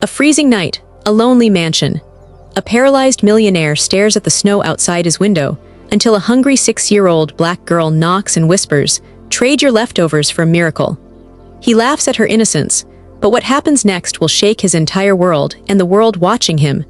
A freezing night, a lonely mansion. A paralyzed millionaire stares at the snow outside his window until a hungry 6-year-old black girl knocks and whispers, "Trade your leftovers for a miracle." He laughs at her innocence, but what happens next will shake his entire world and the world watching him.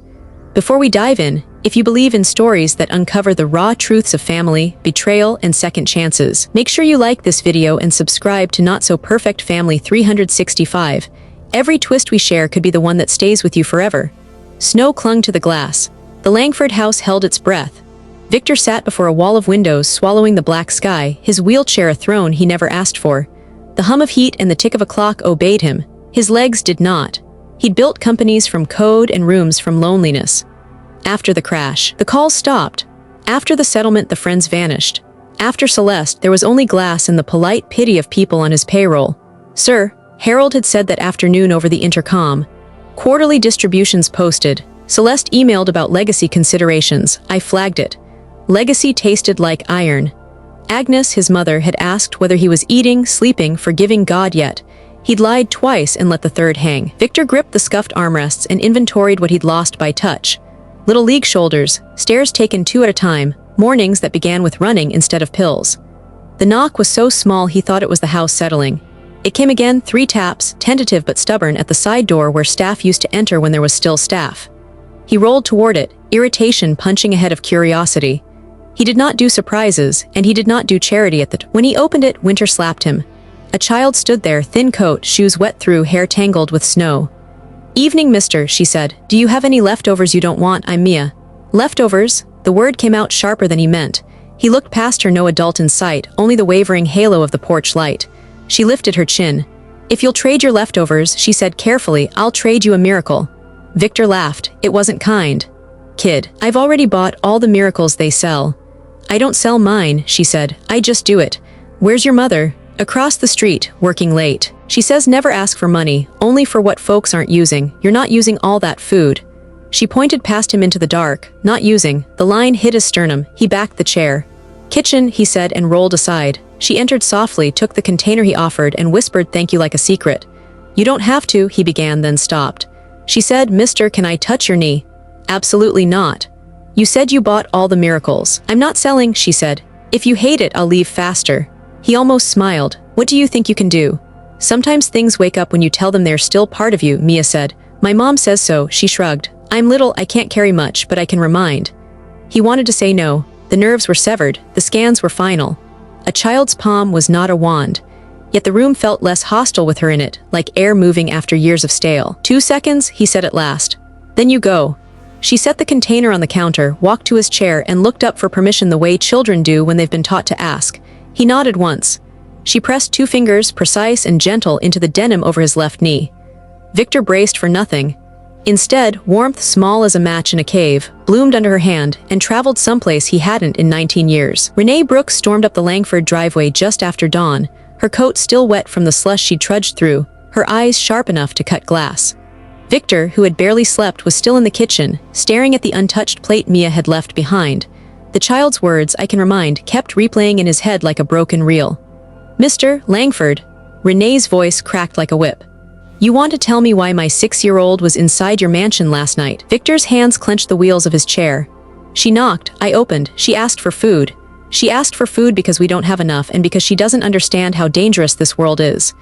Before we dive in, if you believe in stories that uncover the raw truths of family, betrayal, and second chances, make sure you like this video and subscribe to Not So Perfect Family 365. Every twist we share could be the one that stays with you forever. Snow clung to the glass. The Langford house held its breath. Victor sat before a wall of windows, swallowing the black sky, his wheelchair a throne he never asked for. The hum of heat and the tick of a clock obeyed him. His legs did not. He'd built companies from code and rooms from loneliness. After the crash, the calls stopped. After the settlement, the friends vanished. After Celeste, there was only glass and the polite pity of people on his payroll. "Sir," Harold had said that afternoon over the intercom. Quarterly distributions posted. Celeste emailed about legacy considerations. I flagged it. Legacy tasted like iron. Agnes, his mother, had asked whether he was eating, sleeping, forgiving God yet. He'd lied twice and let the third hang. Victor gripped the scuffed armrests and inventoried what he'd lost by touch. Little league shoulders, stairs taken 2 at a time, mornings that began with running instead of pills. The knock was so small he thought it was the house settling. It came again, 3 taps, tentative but stubborn, at the side door where staff used to enter when there was still staff. He rolled toward it, irritation punching ahead of curiosity. He did not do surprises, and he did not do charity at the When he opened it, Winter slapped him. A child stood there, thin coat, shoes wet through, hair tangled with snow. "Evening, mister," she said. "Do you have any leftovers you don't want? I'm Mia." Leftovers? The word came out sharper than he meant. He looked past her, no adult in sight, only the wavering halo of the porch light. She lifted her chin. "If you'll trade your leftovers," she said carefully, "I'll trade you a miracle." Victor laughed. It wasn't kind. "Kid, I've already bought all the miracles they sell." "I don't sell mine," she said. "I just do it." "Where's your mother?" "Across the street, working late. She says never ask for money, only for what folks aren't using. You're not using all that food." She pointed past him into the dark. "Not using." The line hit his sternum. He backed the chair. "Kitchen," he said and rolled aside. She entered softly, took the container he offered, and whispered thank you like a secret. "You don't have to," he began, then stopped. She said, "Mister, can I touch your knee?" "Absolutely not." "You said you bought all the miracles." "I'm not selling," she said. "If you hate it, I'll leave faster." He almost smiled. "What do you think you can do?" "Sometimes things wake up when you tell them they're still part of you," Mia said. "My mom says so," she shrugged. "I'm little, I can't carry much, but I can remind." He wanted to say no. The nerves were severed, the scans were final. A child's palm was not a wand. Yet the room felt less hostile with her in it, like air moving after years of stale. "2 seconds, he said at last. "Then you go." She set the container on the counter, walked to his chair, and looked up for permission the way children do when they've been taught to ask. He nodded once. She pressed 2 fingers, precise and gentle, into the denim over his left knee. Victor braced for nothing. Instead, warmth small as a match in a cave, bloomed under her hand, and traveled someplace he hadn't in 19 years. Renee Brooks stormed up the Langford driveway just after dawn, her coat still wet from the slush she trudged through, her eyes sharp enough to cut glass. Victor, who had barely slept, was still in the kitchen, staring at the untouched plate Mia had left behind. The child's words, "I can remind," kept replaying in his head like a broken reel. "Mr. Langford." Renee's voice cracked like a whip. "You want to tell me why my 6-year-old was inside your mansion last night?" Victor's hands clenched the wheels of his chair. "She knocked, I opened, she asked for food. She asked for food because we don't have enough and because she doesn't understand how dangerous this world is."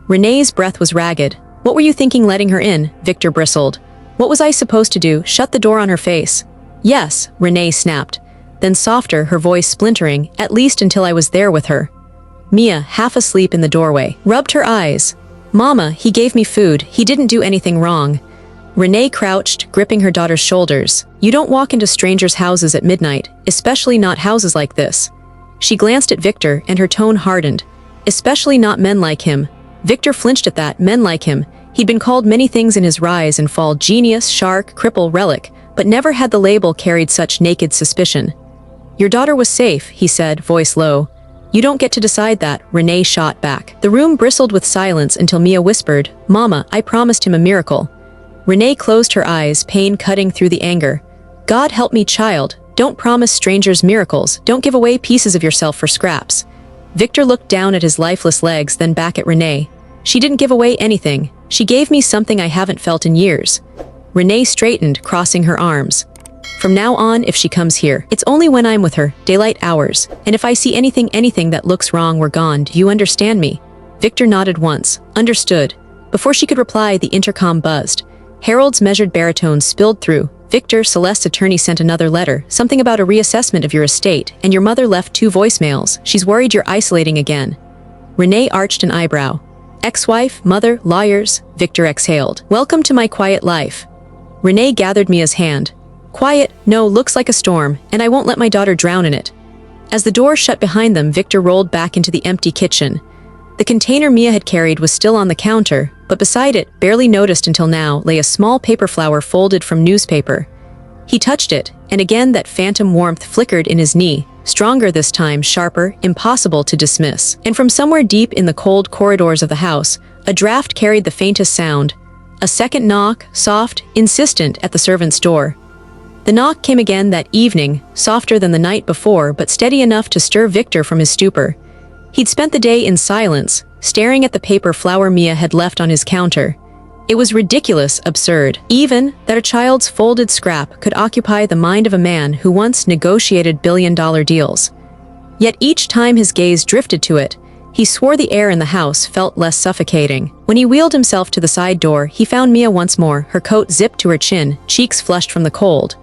Renee's breath was ragged. "What were you thinking letting her in?" Victor bristled. "What was I supposed to do, shut the door on her face?" "Yes," Renee snapped. Then softer, her voice splintering, "at least until I was there with her." Mia, half asleep in the doorway, rubbed her eyes. "Mama, he gave me food, he didn't do anything wrong." Renee crouched, gripping her daughter's shoulders. "You don't walk into strangers' houses at midnight, especially not houses like this." She glanced at Victor, and her tone hardened. "Especially not men like him." Victor flinched at that, men like him. He'd been called many things in his rise and fall, genius, shark, cripple, relic, but never had the label carried such naked suspicion. "Your daughter was safe," he said, voice low. "You don't get to decide that," Renee shot back. The room bristled with silence until Mia whispered, "Mama, I promised him a miracle." Renee closed her eyes, pain cutting through the anger. "God help me, child. Don't promise strangers miracles. Don't give away pieces of yourself for scraps." Victor looked down at his lifeless legs, then back at Renee. She didn't give away anything. She gave me something I haven't felt in years. Renee straightened, crossing her arms. From now on, if she comes here, it's only when I'm with her, daylight hours. And if I see anything that looks wrong, we're gone. Do you understand me? Victor nodded once. Understood. Before she could reply, the intercom buzzed. Harold's measured baritone spilled through. Victor, Celeste's attorney sent another letter, something about a reassessment of your estate, and your mother left 2 voicemails. She's worried you're isolating again. Renee arched an eyebrow. Ex-wife, mother, lawyers, Victor exhaled. Welcome to my quiet life. Renee gathered Mia's hand. Quiet? No, looks like a storm, and I won't let my daughter drown in it. As the door shut behind them, Victor rolled back into the empty kitchen. The container Mia had carried was still on the counter, but beside it, barely noticed until now, lay a small paper flower folded from newspaper. He touched it, and again that phantom warmth flickered in his knee, stronger this time, sharper, impossible to dismiss. And from somewhere deep in the cold corridors of the house, a draft carried the faintest sound. A second knock, soft, insistent, at the servant's door. The knock came again that evening, softer than the night before, but steady enough to stir Victor from his stupor. He'd spent the day in silence, staring at the paper flower Mia had left on his counter. It was ridiculous, absurd, even that a child's folded scrap could occupy the mind of a man who once negotiated billion-dollar deals. Yet each time his gaze drifted to it, he swore the air in the house felt less suffocating. When he wheeled himself to the side door, he found Mia once more, her coat zipped to her chin, cheeks flushed from the cold.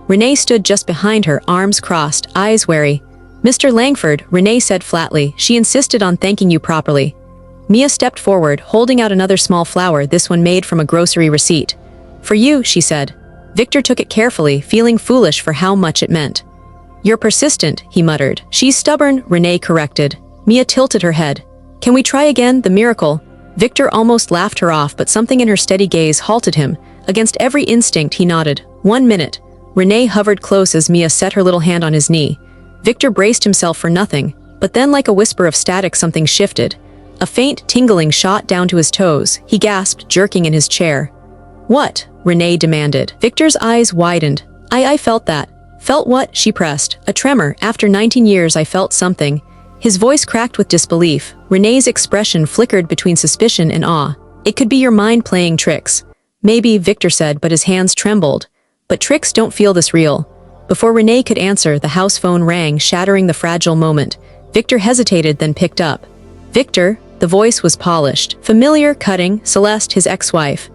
Renee stood just behind her, arms crossed, eyes wary. Mr. Langford, Renee said flatly, she insisted on thanking you properly. Mia stepped forward, holding out another small flower, this one made from a grocery receipt. For you, she said. Victor took it carefully, feeling foolish for how much it meant. You're persistent, he muttered. She's stubborn, Renee corrected. Mia tilted her head. Can we try again, the miracle? Victor almost laughed her off, but something in her steady gaze halted him. Against every instinct, he nodded. 1 minute. Renee hovered close as Mia set her little hand on his knee. Victor braced himself for nothing, but then like a whisper of static something shifted. A faint tingling shot down to his toes. He gasped, jerking in his chair. What? Renee demanded. Victor's eyes widened. I felt that. Felt what? She pressed. A tremor. After 19 years I felt something. His voice cracked with disbelief. Renee's expression flickered between suspicion and awe. It could be your mind playing tricks. Maybe, Victor said, but his hands trembled. But tricks don't feel this real. Before Renee could answer, the house phone rang, shattering the fragile moment. Victor hesitated, then picked up. Victor, the voice was polished. Familiar, cutting, Celeste, his ex-wife.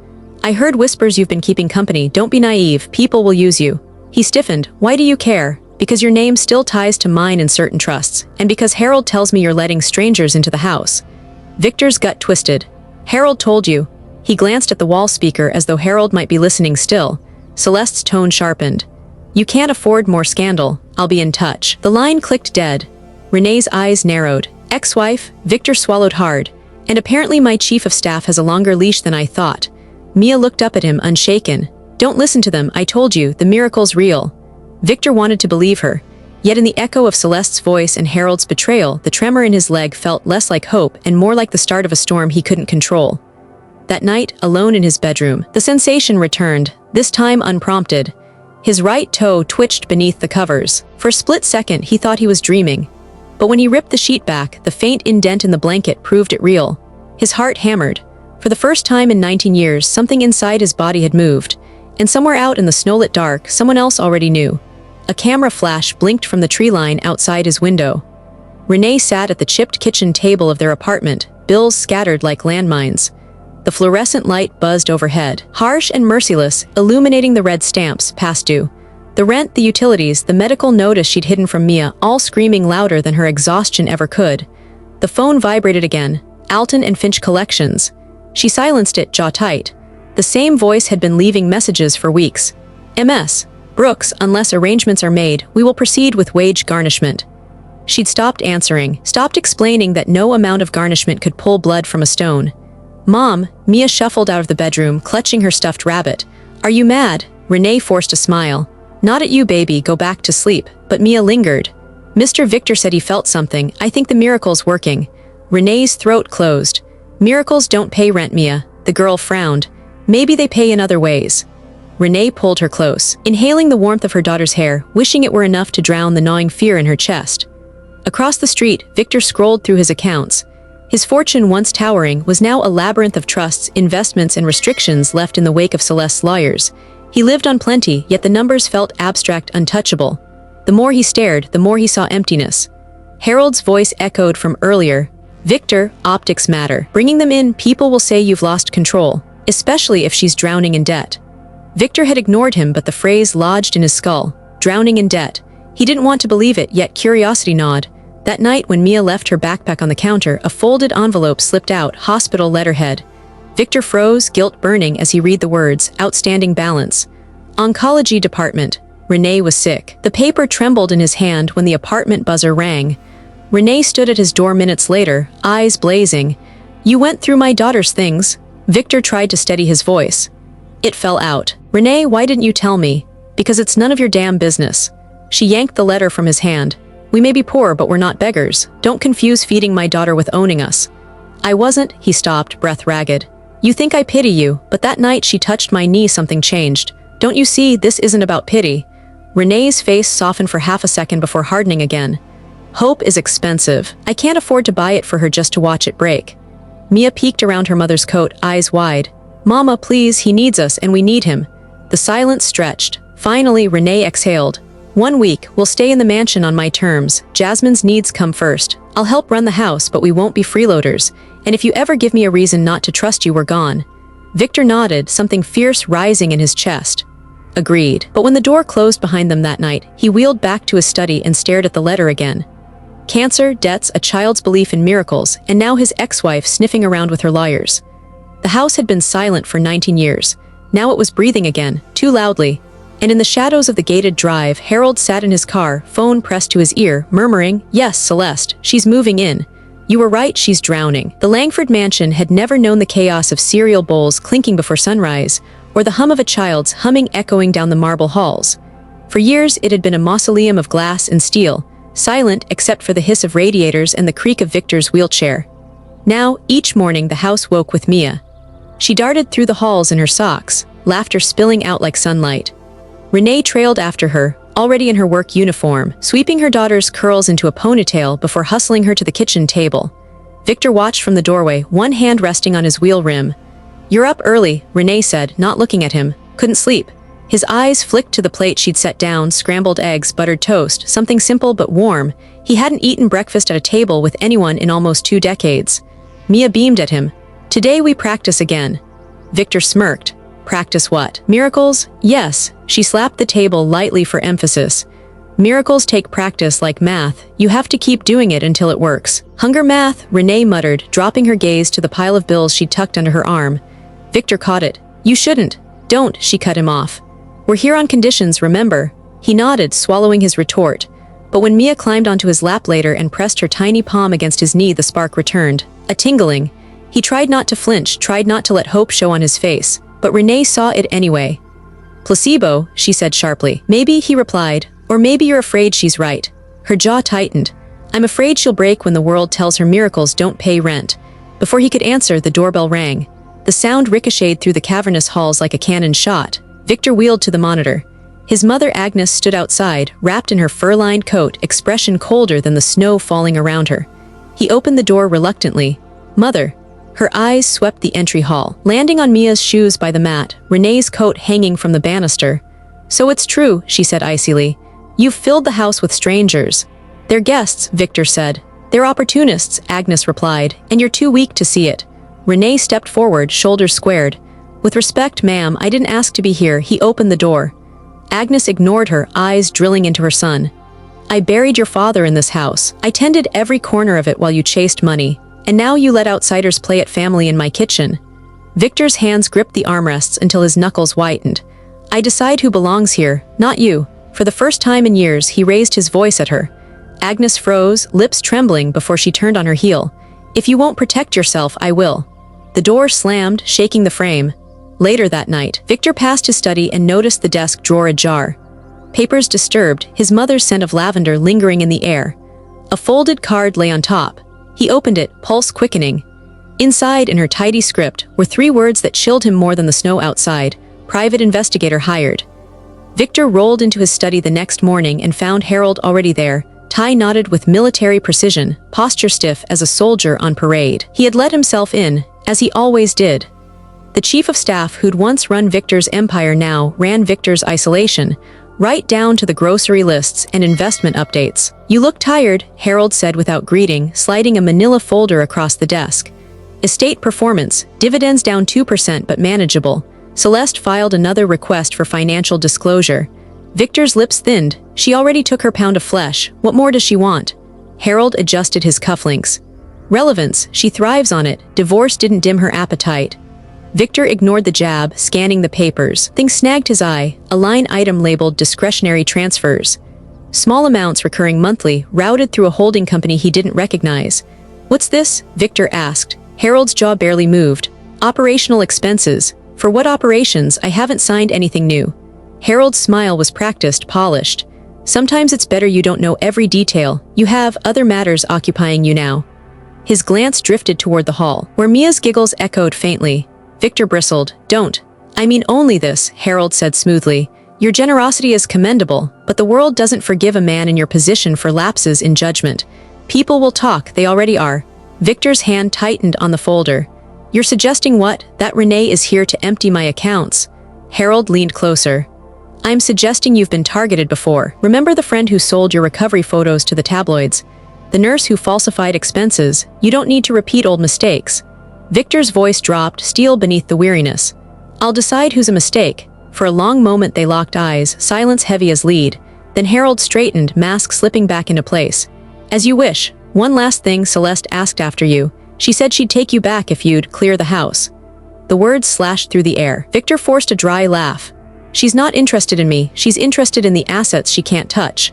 I heard whispers you've been keeping company. Don't be naive. People will use you. He stiffened. Why do you care? Because your name still ties to mine in certain trusts, and because Harold tells me you're letting strangers into the house. Victor's gut twisted. Harold told you. He glanced at the wall speaker as though Harold might be listening still. Celeste's tone sharpened. You can't afford more scandal. I'll be in touch. The line clicked dead. Renee's eyes narrowed. Ex-wife, Victor swallowed hard. And apparently my chief of staff has a longer leash than I thought. Mia looked up at him, unshaken. Don't listen to them, I told you, the miracle's real. Victor wanted to believe her. Yet in the echo of Celeste's voice and Harold's betrayal, the tremor in his leg felt less like hope and more like the start of a storm he couldn't control. That night, alone in his bedroom, the sensation returned, this time unprompted. His right toe twitched beneath the covers. For a split second, he thought he was dreaming. But when he ripped the sheet back, the faint indent in the blanket proved it real. His heart hammered. For the first time in 19 years, something inside his body had moved. And somewhere out in the snowlit dark, someone else already knew. A camera flash blinked from the tree line outside his window. Renee sat at the chipped kitchen table of their apartment, bills scattered like landmines. The fluorescent light buzzed overhead, harsh and merciless, illuminating the red stamps, past due. The rent, the utilities, the medical notice she'd hidden from Mia, all screaming louder than her exhaustion ever could. The phone vibrated again. Alton and Finch Collections. She silenced it, jaw tight. The same voice had been leaving messages for weeks. MS. Brooks, unless arrangements are made, we will proceed with wage garnishment. She'd stopped answering, stopped explaining that no amount of garnishment could pull blood from a stone. Mom, Mia shuffled out of the bedroom, clutching her stuffed rabbit. Are you mad? Renee forced a smile. Not at you, baby, go back to sleep. But Mia lingered. Mr. Victor said he felt something. I think the miracle's working. Renee's throat closed. Miracles don't pay rent, Mia. The girl frowned. Maybe they pay in other ways. Renee pulled her close, inhaling the warmth of her daughter's hair, wishing it were enough to drown the gnawing fear in her chest. Across the street, Victor scrolled through his accounts. His fortune, once towering, was now a labyrinth of trusts, investments, and restrictions left in the wake of Celeste's lawyers. He lived on plenty, yet the numbers felt abstract, untouchable. The more he stared, the more he saw emptiness. Harold's voice echoed from earlier. "Victor, optics matter. Bringing them in, people will say you've lost control, especially if she's drowning in debt." Victor had ignored him, but the phrase lodged in his skull. Drowning in debt. He didn't want to believe it, yet curiosity gnawed. That night when Mia left her backpack on the counter, a folded envelope slipped out, hospital letterhead. Victor froze, guilt burning as he read the words, outstanding balance. Oncology department. Renee was sick. The paper trembled in his hand when the apartment buzzer rang. Renee stood at his door minutes later, eyes blazing. "You went through my daughter's things." Victor tried to steady his voice. It fell out. "Renee, why didn't you tell me?" "Because it's none of your damn business." She yanked the letter from his hand. "We may be poor, but we're not beggars. Don't confuse feeding my daughter with owning us." "I wasn't," he stopped, breath ragged. "You think I pity you, but that night she touched my knee, something changed. Don't you see, this isn't about pity." Renee's face softened for half a second before hardening again. "Hope is expensive. I can't afford to buy it for her just to watch it break." Mia peeked around her mother's coat, eyes wide. "Mama, please, he needs us and we need him." The silence stretched. Finally, Renee exhaled. "1 week, we'll stay in the mansion on my terms. Jasmine's needs come first. I'll help run the house, but we won't be freeloaders. And if you ever give me a reason not to trust you, we're gone." Victor nodded, something fierce rising in his chest. Agreed. But when the door closed behind them that night, he wheeled back to his study and stared at the letter again. Cancer, debts, a child's belief in miracles, and now his ex-wife sniffing around with her lawyers. The house had been silent for 19 years. Now it was breathing again, too loudly. And in the shadows of the gated drive, Harold sat in his car, phone pressed to his ear, murmuring, "Yes, Celeste, she's moving in. You were right, she's drowning." The Langford mansion had never known the chaos of cereal bowls clinking before sunrise, or the hum of a child's humming echoing down the marble halls. For years, it had been a mausoleum of glass and steel, silent except for the hiss of radiators and the creak of Victor's wheelchair. Now, each morning, the house woke with Mia. She darted through the halls in her socks, laughter spilling out like sunlight. Renee trailed after her, already in her work uniform, sweeping her daughter's curls into a ponytail before hustling her to the kitchen table. Victor watched from the doorway, one hand resting on his wheel rim. "You're up early," Renee said, not looking at him. "Couldn't sleep." His eyes flicked to the plate she'd set down, scrambled eggs, buttered toast, something simple but warm. He hadn't eaten breakfast at a table with anyone in almost 2 decades. Mia beamed at him. "Today we practice again." Victor smirked. "Practice what? Miracles?" "Yes." She slapped the table lightly for emphasis. "Miracles take practice like math. You have to keep doing it until it works." "Hunger math," Renee muttered, dropping her gaze to the pile of bills she tucked under her arm. Victor caught it. "You shouldn't." "Don't," she cut him off. "We're here on conditions, remember?" He nodded, swallowing his retort. But when Mia climbed onto his lap later and pressed her tiny palm against his knee, the spark returned. A tingling. He tried not to flinch, tried not to let hope show on his face. But Renee saw it anyway. "Placebo," she said sharply. "Maybe," he replied. "Or maybe you're afraid she's right." Her jaw tightened. "I'm afraid she'll break when the world tells her miracles don't pay rent." Before he could answer, the doorbell rang. The sound ricocheted through the cavernous halls like a cannon shot. Victor wheeled to the monitor. His mother Agnes stood outside, wrapped in her fur-lined coat, expression colder than the snow falling around her. He opened the door reluctantly. "Mother." Her eyes swept the entry hall, landing on Mia's shoes by the mat, Renee's coat hanging from the banister. "So it's true," she said icily. "You've filled the house with strangers." "They're guests," Victor said. "They're opportunists," Agnes replied, "and you're too weak to see it." Renee stepped forward, shoulders squared. "With respect, ma'am, I didn't ask to be here." He opened the door. Agnes ignored her, eyes drilling into her son. "I buried your father in this house. I tended every corner of it while you chased money. And now you let outsiders play at family in my kitchen." Victor's hands gripped the armrests until his knuckles whitened. "I decide who belongs here, not you." For the first time in years, he raised his voice at her. Agnes froze, lips trembling before she turned on her heel. "If you won't protect yourself, I will." The door slammed, shaking the frame. Later that night, Victor passed his study and noticed the desk drawer ajar. Papers disturbed, his mother's scent of lavender lingering in the air. A folded card lay on top. He opened it, pulse quickening. Inside, in her tidy script, were 3 words that chilled him more than the snow outside: "Private investigator hired." Victor rolled into his study the next morning and found Harold already there, tie knotted with military precision, posture stiff as a soldier on parade. He had let himself in, as he always did. The chief of staff who'd once run Victor's empire now ran Victor's isolation, right down to the grocery lists and investment updates. "You look tired," Harold said without greeting, sliding a manila folder across the desk. "Estate performance, dividends down 2% but manageable." Celeste filed another request for financial disclosure. Victor's lips thinned. She already took her pound of flesh. What more does she want? Harold adjusted his cufflinks. "Relevance, she thrives on it. Divorce didn't dim her appetite." Victor ignored the jab, scanning the papers. Things snagged his eye, a line item labeled discretionary transfers. Small amounts recurring monthly, routed through a holding company he didn't recognize. "What's this?" Victor asked. Harold's jaw barely moved. "Operational expenses. For what operations? I haven't signed anything new." Harold's smile was practiced, polished. "Sometimes it's better you don't know every detail. You have other matters occupying you now." His glance drifted toward the hall, where Mia's giggles echoed faintly. Victor bristled. "Don't. I mean only this," Harold said smoothly. "Your generosity is commendable, but the world doesn't forgive a man in your position for lapses in judgment. People will talk, they already are." Victor's hand tightened on the folder. "You're suggesting what? That Renee is here to empty my accounts?" Harold leaned closer. "I'm suggesting you've been targeted before. Remember the friend who sold your recovery photos to the tabloids? The nurse who falsified expenses? You don't need to repeat old mistakes." Victor's voice dropped, steel beneath the weariness. "I'll decide who's a mistake." For a long moment they locked eyes, silence heavy as lead. Then Harold straightened, mask slipping back into place. "As you wish. One last thing Celeste asked after you. She said she'd take you back if you'd clear the house." The words slashed through the air. Victor forced a dry laugh. "She's not interested in me, she's interested in the assets she can't touch."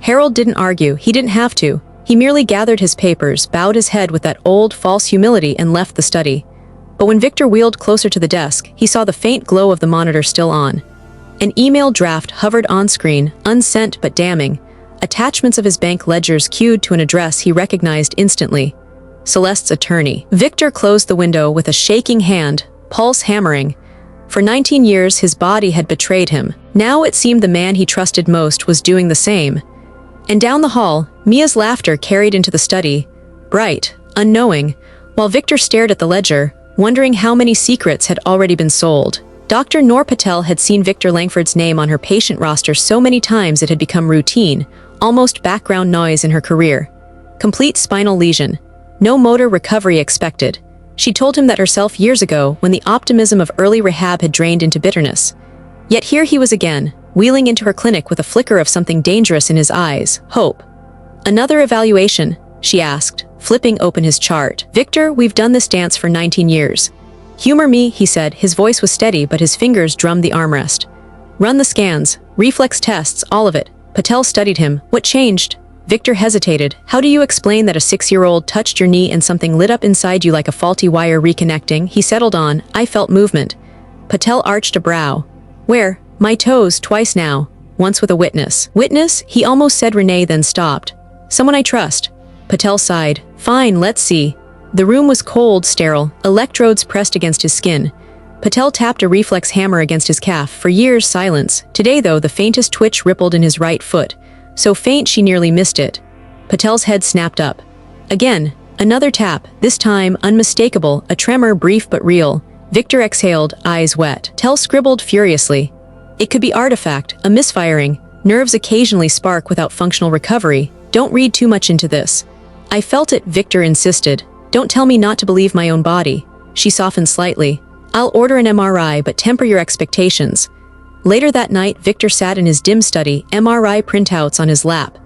Harold didn't argue, he didn't have to. He merely gathered his papers, bowed his head with that old, false humility and left the study. But when Victor wheeled closer to the desk, he saw the faint glow of the monitor still on. An email draft hovered on screen, unsent but damning. Attachments of his bank ledgers cued to an address he recognized instantly. Celeste's attorney. Victor closed the window with a shaking hand, pulse hammering. For 19 years, his body had betrayed him. Now it seemed the man he trusted most was doing the same. And down the hall, Mia's laughter carried into the study, bright, unknowing, while Victor stared at the ledger, wondering how many secrets had already been sold. Dr. Noor Patel had seen Victor Langford's name on her patient roster so many times it had become routine, almost background noise in her career. Complete spinal lesion. No motor recovery expected. She told him that herself years ago when the optimism of early rehab had drained into bitterness. Yet here he was again, wheeling into her clinic with a flicker of something dangerous in his eyes, hope. "Another evaluation?" she asked, flipping open his chart. "Victor, we've done this dance for 19 years. "Humor me," he said. His voice was steady, but his fingers drummed the armrest. "Run the scans, reflex tests, all of it." Patel studied him. "What changed?" Victor hesitated. "How do you explain that a 6-year-old touched your knee and something lit up inside you like a faulty wire reconnecting?" He settled on, "I felt movement." Patel arched a brow. "Where?" "My toes, twice now. Once with a witness." "Witness?" He almost said Renee, then stopped. "Someone I trust." Patel sighed. "Fine, let's see." The room was cold, sterile, electrodes pressed against his skin. Patel tapped a reflex hammer against his calf. For years, silence. Today, though, the faintest twitch rippled in his right foot. So faint she nearly missed it. Patel's head snapped up. Again, another tap, this time unmistakable, a tremor brief but real. Victor exhaled, eyes wet. Patel scribbled furiously. "It could be artifact, a misfiring. Nerves occasionally spark without functional recovery. Don't read too much into this." "I felt it," Victor insisted. "Don't tell me not to believe my own body." She softened slightly. "I'll order an MRI, but temper your expectations." Later that night, Victor sat in his dim study, MRI printouts on his lap.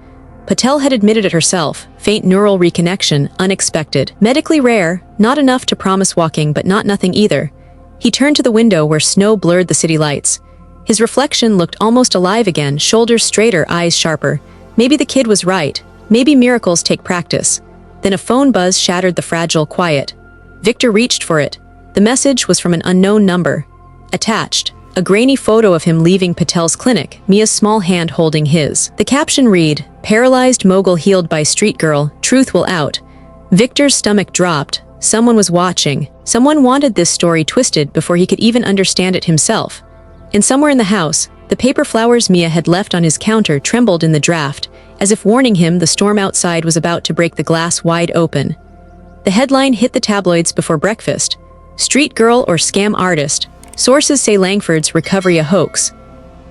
Patel had admitted it herself, faint neural reconnection, unexpected. Medically rare, not enough to promise walking, but not nothing either. He turned to the window where snow blurred the city lights. His reflection looked almost alive again, shoulders straighter, eyes sharper. Maybe the kid was right. Maybe miracles take practice. Then a phone buzz shattered the fragile quiet. Victor reached for it. The message was from an unknown number. Attached, a grainy photo of him leaving Patel's clinic, Mia's small hand holding his. The caption read, "Paralyzed mogul healed by street girl, truth will out." Victor's stomach dropped. Someone was watching. Someone wanted this story twisted before he could even understand it himself. And somewhere in the house, the paper flowers Mia had left on his counter trembled in the draft, As if warning him, the storm outside was about to break the glass wide open. The headline hit the tabloids before breakfast. Street girl or scam artist. Sources say Langford's recovery a hoax.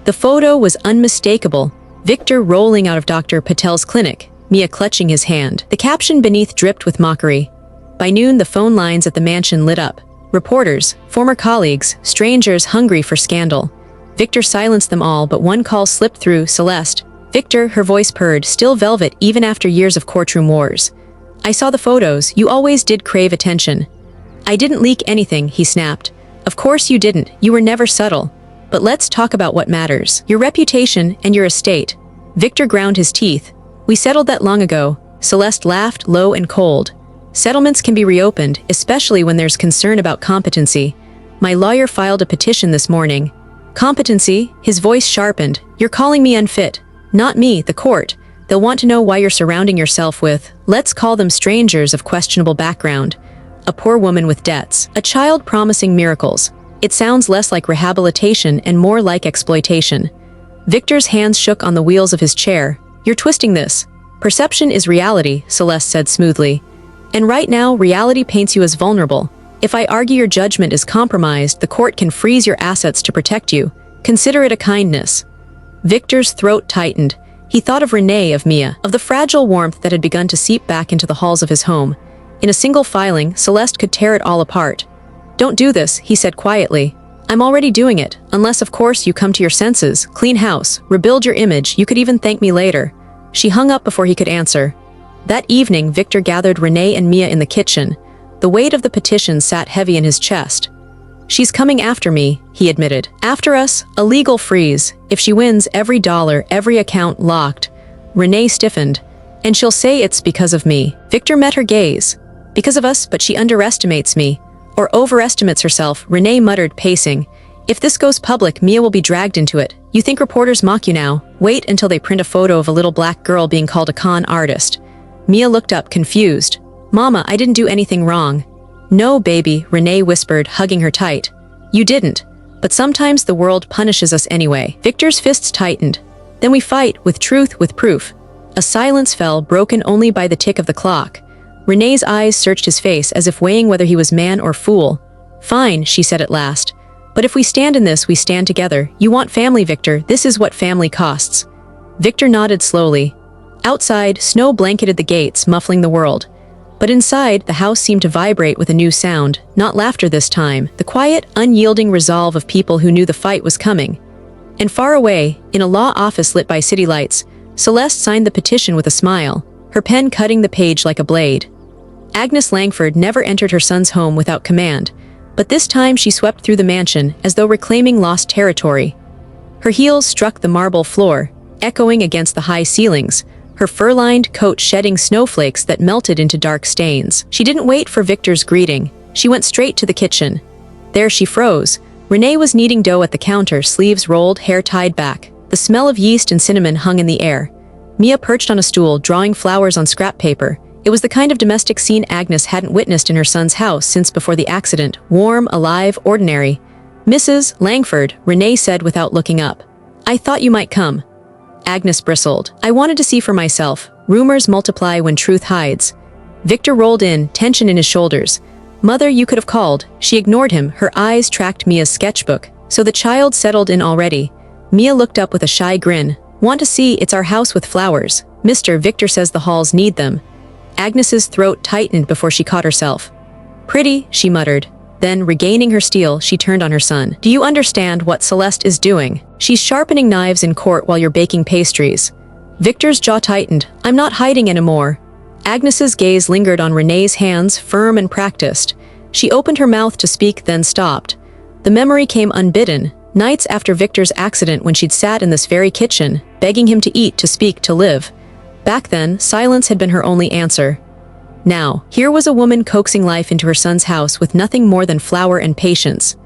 The photo was unmistakable. Victor rolling out of Dr. Patel's clinic, Mia clutching his hand. The caption beneath dripped with mockery. By noon, the phone lines at the mansion lit up. Reporters, former colleagues, strangers hungry for scandal. Victor silenced them all, but one call slipped through. Celeste. Victor, her voice purred, still velvet even after years of courtroom wars. I saw the photos. You always did crave attention. I didn't leak anything, he snapped. Of course you didn't. You were never subtle. But let's talk about what matters. Your reputation and your estate. Victor ground his teeth. We settled that long ago. Celeste laughed, low and cold. Settlements can be reopened, especially when there's concern about competency. My lawyer filed a petition this morning. Competency? His voice sharpened. You're calling me unfit. Not me, the court. They'll want to know why you're surrounding yourself with, let's call them strangers of questionable background. A poor woman with debts. A child promising miracles. It sounds less like rehabilitation and more like exploitation. Victor's hands shook on the wheels of his chair. You're twisting this. Perception is reality, Celeste said smoothly. And right now, reality paints you as vulnerable. If I argue your judgment is compromised, the court can freeze your assets to protect you. Consider it a kindness. Victor's throat tightened. He thought of Renee, of Mia, of the fragile warmth that had begun to seep back into the halls of his home. In a single filing, Celeste could tear it all apart. Don't do this, he said quietly. I'm already doing it, unless of course you come to your senses, clean house, rebuild your image, you could even thank me later. She hung up before he could answer. That evening, Victor gathered Renee and Mia in the kitchen. The weight of the petition sat heavy in his chest. She's coming after me, he admitted. After us, a legal freeze. If she wins, every dollar, every account locked. Renee stiffened. And she'll say it's because of me. Victor met her gaze. Because of us, but she underestimates me. Or overestimates herself, Renee muttered, pacing. If this goes public, Mia will be dragged into it. You think reporters mock you now? Wait until they print a photo of a little black girl being called a con artist. Mia looked up, confused. Mama, I didn't do anything wrong. No, baby, Renee whispered, hugging her tight. You didn't. But sometimes the world punishes us anyway. Victor's fists tightened. Then we fight, with truth, with proof. A silence fell, broken only by the tick of the clock. Renee's eyes searched his face as if weighing whether he was man or fool. Fine, she said at last. But if we stand in this, we stand together. You want family, Victor. This is what family costs. Victor nodded slowly. Outside, snow blanketed the gates, muffling the world. But inside, the house seemed to vibrate with a new sound, not laughter this time, the quiet, unyielding resolve of people who knew the fight was coming. And far away, in a law office lit by city lights, Celeste signed the petition with a smile, her pen cutting the page like a blade. Agnes Langford never entered her son's home without command, but this time she swept through the mansion as though reclaiming lost territory. Her heels struck the marble floor, echoing against the high ceilings, her fur-lined coat shedding snowflakes that melted into dark stains. She didn't wait for Victor's greeting. She went straight to the kitchen. There she froze. Renee was kneading dough at the counter, sleeves rolled, hair tied back. The smell of yeast and cinnamon hung in the air. Mia perched on a stool, drawing flowers on scrap paper. It was the kind of domestic scene Agnes hadn't witnessed in her son's house since before the accident. Warm, alive, ordinary. Mrs. Langford, Renee said without looking up. I thought you might come. Agnes bristled. I wanted to see for myself. Rumors multiply when truth hides. Victor rolled in, tension in his shoulders. Mother, you could have called. She ignored him, her eyes tracked Mia's sketchbook. So the child settled in already. Mia looked up with a shy grin. Want to see? It's our house with flowers. Mr. Victor says the halls need them. Agnes's throat tightened before she caught herself. Pretty, she muttered. Then, regaining her steel, she turned on her son. Do you understand what Celeste is doing? She's sharpening knives in court while you're baking pastries. Victor's jaw tightened. I'm not hiding anymore. Agnes's gaze lingered on Renee's hands, firm and practiced. She opened her mouth to speak, then stopped. The memory came unbidden. Nights after Victor's accident when she'd sat in this very kitchen, begging him to eat, to speak, to live. Back then, silence had been her only answer. Now, here was a woman coaxing life into her son's house with nothing more than flour and patience.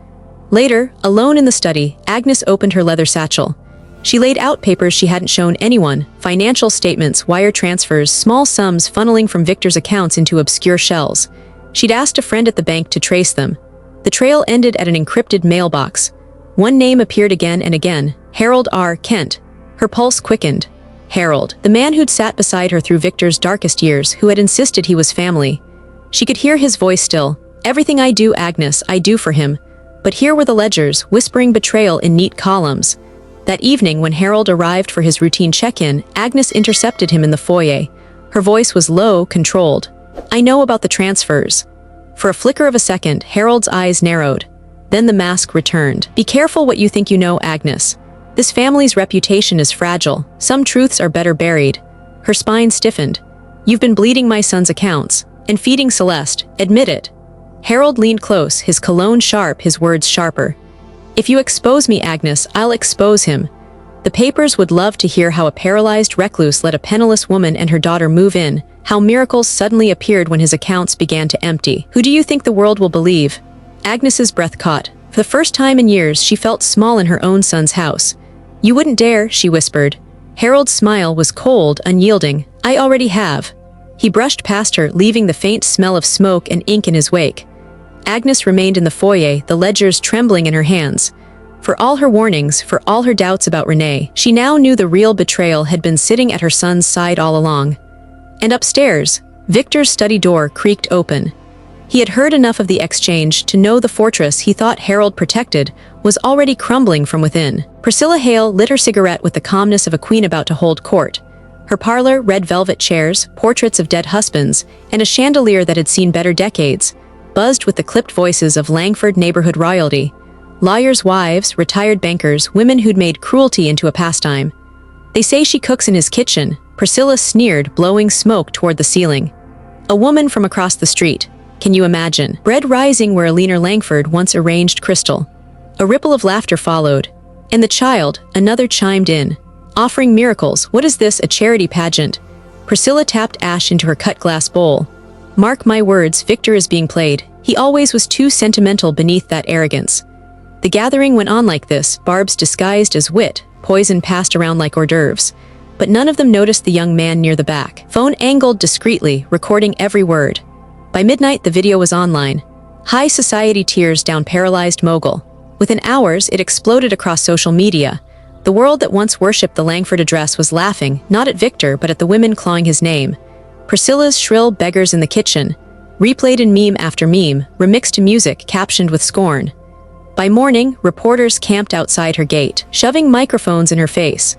Later, alone in the study, Agnes opened her leather satchel. She laid out papers she hadn't shown anyone, financial statements, wire transfers, small sums funneling from Victor's accounts into obscure shells. She'd asked a friend at the bank to trace them. The trail ended at an encrypted mailbox. One name appeared again and again, Harold R. Kent. Her pulse quickened. Harold, the man who'd sat beside her through Victor's darkest years, who had insisted he was family. She could hear his voice still. "Everything I do, Agnes, I do for him." But here were the ledgers, whispering betrayal in neat columns. That evening, when Harold arrived for his routine check-in, Agnes intercepted him in the foyer. Her voice was low, controlled. "I know about the transfers." For a flicker of a second, Harold's eyes narrowed. Then the mask returned. "Be careful what you think you know, Agnes. This family's reputation is fragile. Some truths are better buried." Her spine stiffened. "You've been bleeding my son's accounts and feeding Celeste. Admit it." Harold leaned close, his cologne sharp, his words sharper. "If you expose me, Agnes, I'll expose him." The papers would love to hear how a paralyzed recluse let a penniless woman and her daughter move in, how miracles suddenly appeared when his accounts began to empty. Who do you think the world will believe? Agnes's breath caught. For the first time in years, she felt small in her own son's house. "You wouldn't dare," she whispered. Harold's smile was cold, unyielding. "I already have." He brushed past her, leaving the faint smell of smoke and ink in his wake. Agnes remained in the foyer, the ledgers trembling in her hands. For all her warnings, for all her doubts about Renee, she now knew the real betrayal had been sitting at her son's side all along. And upstairs, Victor's study door creaked open. He had heard enough of the exchange to know the fortress he thought Harold protected was already crumbling from within. Priscilla Hale lit her cigarette with the calmness of a queen about to hold court. Her parlor, red velvet chairs, portraits of dead husbands, and a chandelier that had seen better decades, buzzed with the clipped voices of Langford neighborhood royalty. Lawyers' wives, retired bankers, women who'd made cruelty into a pastime. "They say she cooks in his kitchen," Priscilla sneered, blowing smoke toward the ceiling. A woman from across the street. Can you imagine? Bread rising where Alina Langford once arranged crystal. A ripple of laughter followed. And the child, another chimed in. "Offering miracles, what is this, a charity pageant?" Priscilla tapped ash into her cut glass bowl. "Mark my words, Victor is being played. He always was too sentimental beneath that arrogance." The gathering went on like this, barbs disguised as wit, poison passed around like hors d'oeuvres. But none of them noticed the young man near the back. Phone angled discreetly, recording every word. By midnight, the video was online. High society tears down paralyzed mogul. Within hours, it exploded across social media. The world that once worshipped the Langford address was laughing, not at Victor, but at the women clawing his name. Priscilla's shrill beggars in the kitchen, replayed in meme after meme, remixed to music, captioned with scorn. By morning, reporters camped outside her gate, shoving microphones in her face.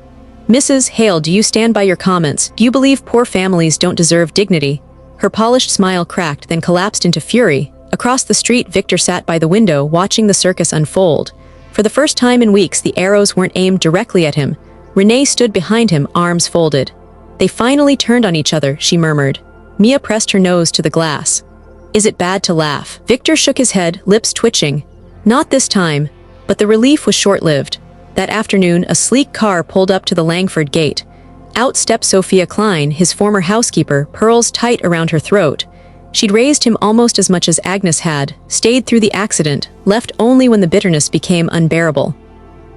"Mrs. Hale, do you stand by your comments? Do you believe poor families don't deserve dignity?" Her polished smile cracked, then collapsed into fury. Across the street, Victor sat by the window, watching the circus unfold. For the first time in weeks, the arrows weren't aimed directly at him. Renee stood behind him, arms folded. "They finally turned on each other," she murmured. Mia pressed her nose to the glass. "Is it bad to laugh?" Victor shook his head, lips twitching. Not this time, but the relief was short-lived. That afternoon, a sleek car pulled up to the Langford gate. Out stepped Sophia Klein, his former housekeeper, pearls tight around her throat. She'd raised him almost as much as Agnes had, stayed through the accident, left only when the bitterness became unbearable.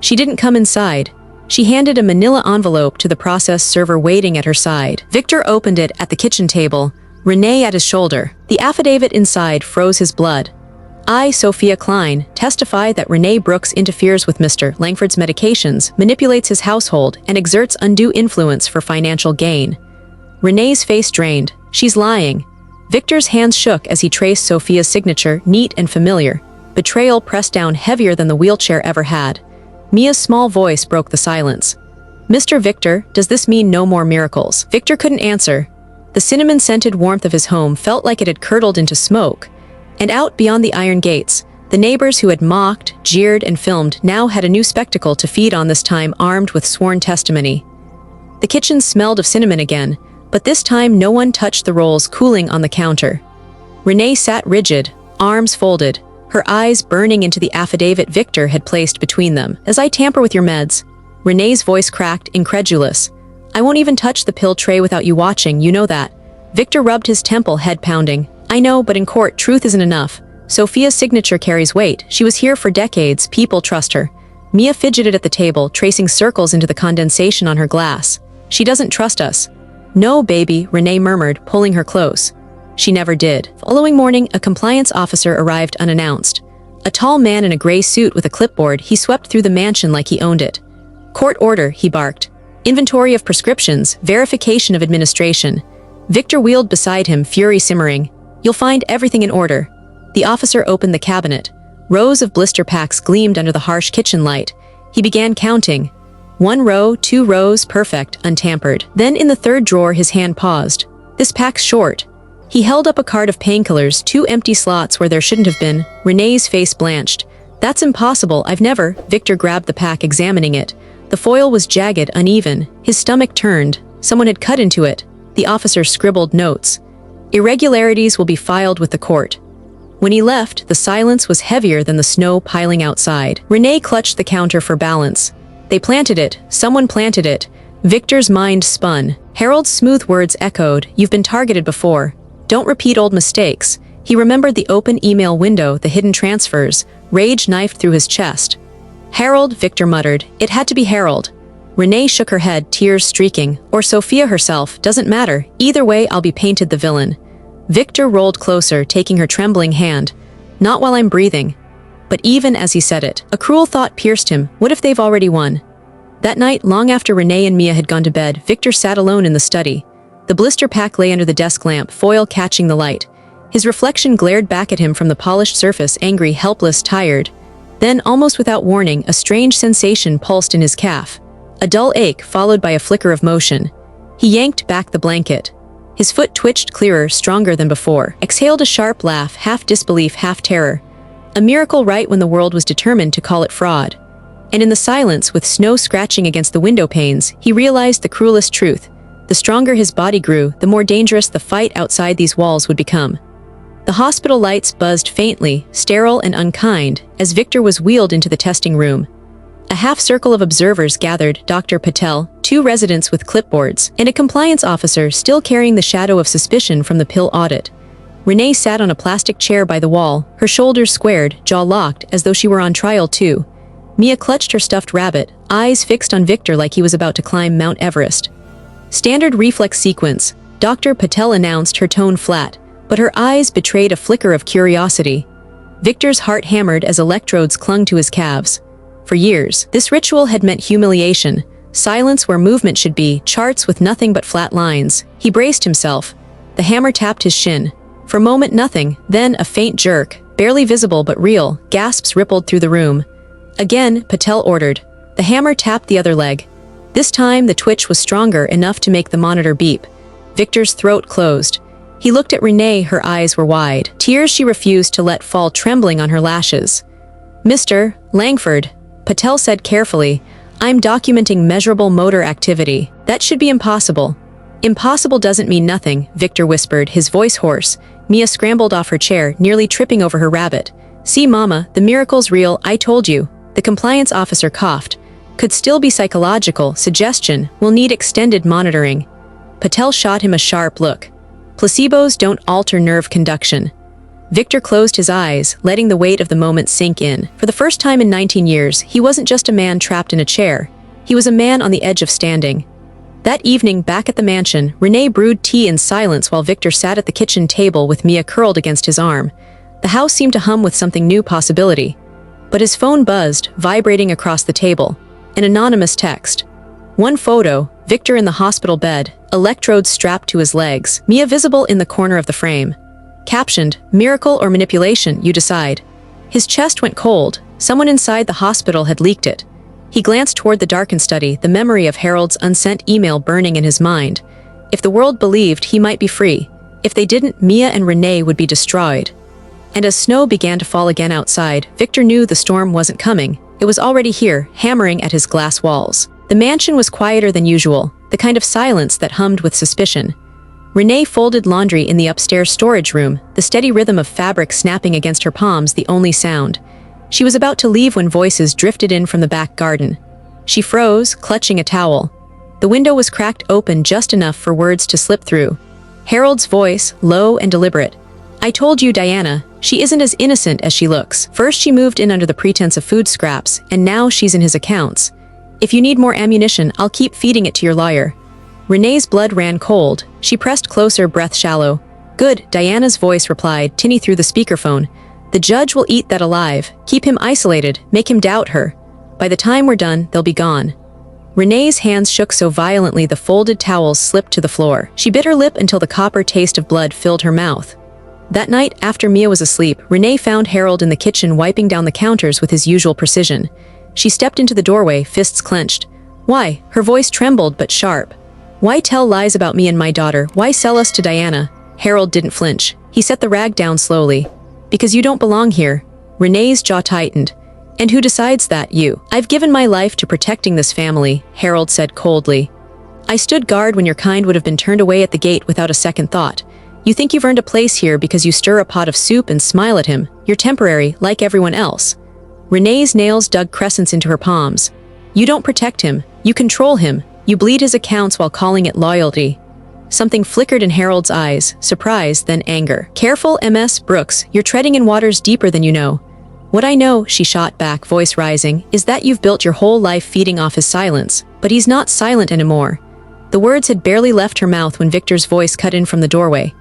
She didn't come inside. She handed a manila envelope to the process server waiting at her side. Victor opened it at the kitchen table, Renee at his shoulder. The affidavit inside froze his blood. "I, Sophia Klein, testify that Renee Brooks interferes with Mr. Langford's medications, manipulates his household, and exerts undue influence for financial gain." Renee's face drained. "She's lying." Victor's hands shook as he traced Sophia's signature, neat and familiar. Betrayal pressed down heavier than the wheelchair ever had. Mia's small voice broke the silence. "Mr. Victor, does this mean no more miracles?" Victor couldn't answer. The cinnamon-scented warmth of his home felt like it had curdled into smoke. And out beyond the iron gates, the neighbors who had mocked, jeered, and filmed now had a new spectacle to feed on, this time armed with sworn testimony. The kitchen smelled of cinnamon again, but this time no one touched the rolls cooling on the counter. Renee sat rigid, arms folded, her eyes burning into the affidavit Victor had placed between them. "As I tamper with your meds," Renee's voice cracked, incredulous. "I won't even touch the pill tray without you watching, you know that." Victor rubbed his temple, head pounding. "I know, but in court, truth isn't enough. Sophia's signature carries weight. She was here for decades. People trust her." Mia fidgeted at the table, tracing circles into the condensation on her glass. "She doesn't trust us." "No, baby," Renee murmured, pulling her close. She never did. The following morning, a compliance officer arrived unannounced. A tall man in a gray suit with a clipboard, he swept through the mansion like he owned it. "Court order," he barked. Inventory of prescriptions, verification of administration. Victor wheeled beside him, fury simmering. You'll find everything in order. The officer opened the cabinet. Rows of blister packs gleamed under the harsh kitchen light. He began counting. 1 row, 2 rows, perfect, untampered. Then in the third drawer his hand paused. This pack's short. He held up a card of painkillers, 2 empty slots where there shouldn't have been. Renee's face blanched. That's impossible, I've never. Victor grabbed the pack, examining it. The foil was jagged, uneven. His stomach turned. Someone had cut into it. The officer scribbled notes. Irregularities will be filed with the court. When he left, the silence was heavier than the snow piling outside. Renee clutched the counter for balance. They planted it. Someone planted it. Victor's mind spun. Harold's smooth words echoed. You've been targeted before. Don't repeat old mistakes. He remembered the open email window, the hidden transfers. Rage knifed through his chest. Harold, Victor muttered. It had to be Harold. Renee shook her head, tears streaking. Or Sophia herself, doesn't matter. Either way, I'll be painted the villain. Victor rolled closer, taking her trembling hand. Not while I'm breathing. But even as he said it, a cruel thought pierced him. What if they've already won? That night, long after Renee and Mia had gone to bed, Victor sat alone in the study. The blister pack lay under the desk lamp, foil catching the light. His reflection glared back at him from the polished surface, angry, helpless, tired. Then, almost without warning, a strange sensation pulsed in his calf. A dull ache, followed by a flicker of motion. He yanked back the blanket. His foot twitched clearer, stronger than before. Exhaled a sharp laugh, half disbelief, half terror. A miracle right when the world was determined to call it fraud. And in the silence, with snow scratching against the window panes, he realized the cruelest truth. The stronger his body grew, the more dangerous the fight outside these walls would become. The hospital lights buzzed faintly, sterile and unkind, as Victor was wheeled into the testing room. A half-circle of observers gathered, Dr. Patel, 2 residents with clipboards, and a compliance officer still carrying the shadow of suspicion from the pill audit. Renee sat on a plastic chair by the wall, her shoulders squared, jaw locked, as though she were on trial too. Mia clutched her stuffed rabbit, eyes fixed on Victor like he was about to climb Mount Everest. Standard reflex sequence, Dr. Patel announced, her tone flat, but her eyes betrayed a flicker of curiosity. Victor's heart hammered as electrodes clung to his calves. For years, this ritual had meant humiliation, silence where movement should be, charts with nothing but flat lines. He braced himself. The hammer tapped his shin. For a moment, nothing, then a faint jerk, barely visible but real. Gasps rippled through the room. Again, Patel ordered. The hammer tapped the other leg. This time, the twitch was stronger, enough to make the monitor beep. Victor's throat closed. He looked at Renee, her eyes were wide. Tears she refused to let fall, trembling on her lashes. Mr. Langford, Patel said carefully, I'm documenting measurable motor activity. That should be impossible. Impossible doesn't mean nothing, Victor whispered, his voice hoarse. Mia scrambled off her chair, nearly tripping over her rabbit. See, Mama, the miracle's real, I told you. The compliance officer coughed. Could still be psychological, suggestion, will need extended monitoring. Patel shot him a sharp look. Placebos don't alter nerve conduction. Victor closed his eyes, letting the weight of the moment sink in. For the first time in 19 years, he wasn't just a man trapped in a chair. He was a man on the edge of standing. That evening, back at the mansion, Renee brewed tea in silence while Victor sat at the kitchen table with Mia curled against his arm. The house seemed to hum with something new, possibility. But his phone buzzed, vibrating across the table. An anonymous text. One photo, Victor in the hospital bed, electrodes strapped to his legs, Mia visible in the corner of the frame. Captioned, miracle or manipulation, you decide. His chest went cold. Someone inside the hospital had leaked it. He glanced toward the darkened study, the memory of Harold's unsent email burning in his mind. If the world believed, he might be free. If they didn't, Mia and Renee would be destroyed. And as snow began to fall again outside, Victor knew the storm wasn't coming. It was already here, hammering at his glass walls. The mansion was quieter than usual, the kind of silence that hummed with suspicion. Renee folded laundry in the upstairs storage room, the steady rhythm of fabric snapping against her palms the only sound. She was about to leave when voices drifted in from the back garden. She froze, clutching a towel. The window was cracked open just enough for words to slip through. Harold's voice, low and deliberate. I told you, Diana, she isn't as innocent as she looks. First she moved in under the pretense of food scraps, and now she's in his accounts. If you need more ammunition, I'll keep feeding it to your lawyer. Renee's blood ran cold. She pressed closer, breath shallow. Good, Diana's voice replied, tinny through the speakerphone. The judge will eat that alive. Keep him isolated, make him doubt her. By the time we're done, they'll be gone. Renee's hands shook so violently the folded towels slipped to the floor. She bit her lip until the copper taste of blood filled her mouth. That night, after Mia was asleep, Renee found Harold in the kitchen wiping down the counters with his usual precision. She stepped into the doorway, fists clenched. "Why?" Her voice trembled but sharp. "Why tell lies about me and my daughter? Why sell us to Diana?" Harold didn't flinch. He set the rag down slowly. "Because you don't belong here." Renee's jaw tightened. "And who decides that? You." "I've given my life to protecting this family," Harold said coldly. "I stood guard when your kind would have been turned away at the gate without a second thought. You think you've earned a place here because you stir a pot of soup and smile at him. You're temporary, like everyone else." Renee's nails dug crescents into her palms. "You don't protect him. You control him. You bleed his accounts while calling it loyalty." Something flickered in Harold's eyes, surprise, then anger. "Careful, Ms. Brooks, you're treading in waters deeper than you know." "What I know," she shot back, voice rising, "is that you've built your whole life feeding off his silence. But he's not silent anymore." The words had barely left her mouth when Victor's voice cut in from the doorway.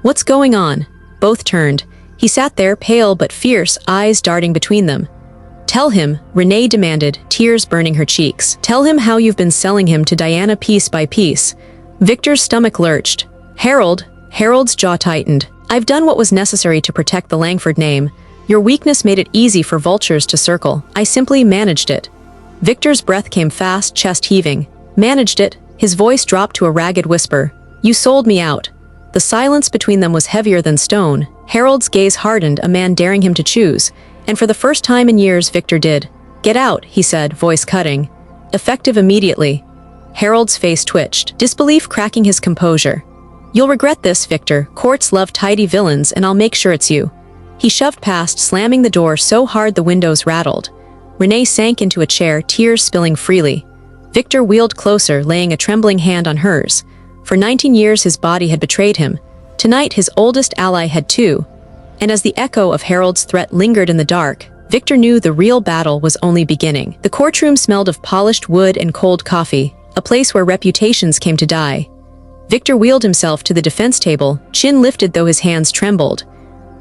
"What's going on?" Both turned. He sat there, pale but fierce, eyes darting between them. "Tell him," Renee demanded, tears burning her cheeks. "Tell him how you've been selling him to Diana piece by piece." Victor's stomach lurched. Harold's jaw tightened. "I've done what was necessary to protect the Langford name. Your weakness made it easy for vultures to circle. I simply managed it." Victor's breath came fast, chest heaving. "Managed it?" His voice dropped to a ragged whisper. "You sold me out." The silence between them was heavier than stone. Harold's gaze hardened, a man daring him to choose. And for the first time in years, Victor did. "Get out," he said, voice cutting. "Effective immediately." Harold's face twitched, disbelief cracking his composure. "You'll regret this, Victor. Courts love tidy villains, and I'll make sure it's you." He shoved past, slamming the door so hard the windows rattled. Renee sank into a chair, tears spilling freely. Victor wheeled closer, laying a trembling hand on hers. For 19 years his body had betrayed him. Tonight his oldest ally had too. And as the echo of Harold's threat lingered in the dark, Victor knew the real battle was only beginning. The courtroom smelled of polished wood and cold coffee, a place where reputations came to die. Victor wheeled himself to the defense table, chin lifted though his hands trembled.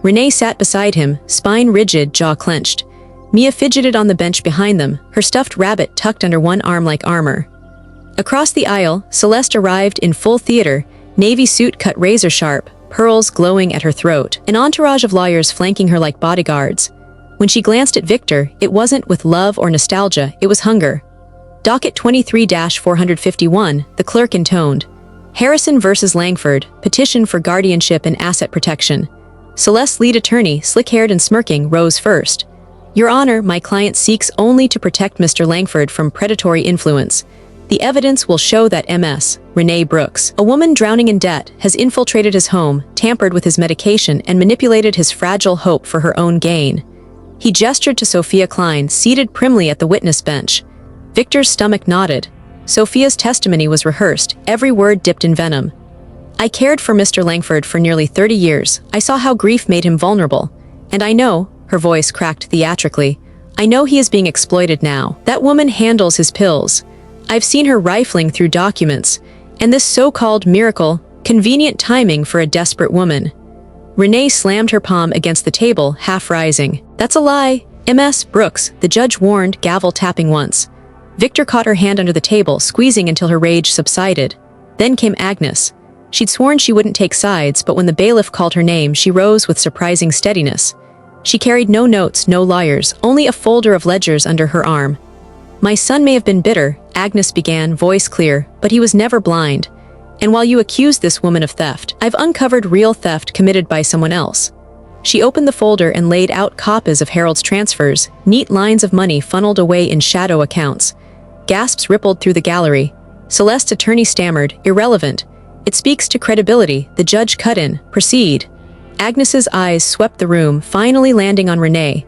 Renee sat beside him, spine rigid, jaw clenched. Mia fidgeted on the bench behind them, her stuffed rabbit tucked under one arm like armor. Across the aisle, Celeste arrived in full theater, navy suit cut razor sharp, pearls glowing at her throat, an entourage of lawyers flanking her like bodyguards. When she glanced at Victor, it wasn't with love or nostalgia, it was hunger. Docket 23-451, the clerk intoned. Harrison versus Langford, petition for guardianship and asset protection. Celeste's lead attorney, slick-haired and smirking, rose first. "Your Honor, my client seeks only to protect Mr. Langford from predatory influence. The evidence will show that Ms. Renee Brooks, a woman drowning in debt, has infiltrated his home, tampered with his medication, and manipulated his fragile hope for her own gain." He gestured to Sophia Klein, seated primly at the witness bench. Victor's stomach nodded. Sophia's testimony was rehearsed, every word dipped in venom. "I cared for Mr. Langford for nearly 30 years. I saw how grief made him vulnerable. And I know," her voice cracked theatrically, "I know he is being exploited now. That woman handles his pills. I've seen her rifling through documents. And this so-called miracle, convenient timing for a desperate woman." Renee slammed her palm against the table, half rising. "That's a lie. Ms. Brooks," the judge warned, gavel tapping once. Victor caught her hand under the table, squeezing until her rage subsided. Then came Agnes. She'd sworn she wouldn't take sides, but when the bailiff called her name, she rose with surprising steadiness. She carried no notes, no lawyers, only a folder of ledgers under her arm. "My son may have been bitter," Agnes began, voice clear, "but he was never blind. And while you accuse this woman of theft, I've uncovered real theft committed by someone else." She opened the folder and laid out copies of Harold's transfers, neat lines of money funneled away in shadow accounts. Gasps rippled through the gallery. Celeste's attorney stammered, "Irrelevant. It speaks to credibility." The judge cut in, "Proceed." Agnes's eyes swept the room, finally landing on Renee.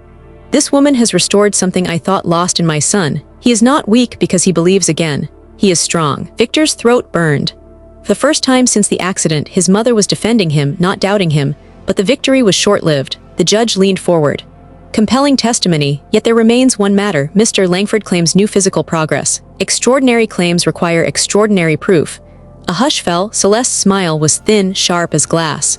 "This woman has restored something I thought lost in my son. He is not weak because he believes again. He is strong." Victor's throat burned. For the first time since the accident, his mother was defending him, not doubting him, but the victory was short-lived. The judge leaned forward. "Compelling testimony, yet there remains one matter. Mr. Langford claims new physical progress. Extraordinary claims require extraordinary proof." A hush fell. Celeste's smile was thin, sharp as glass.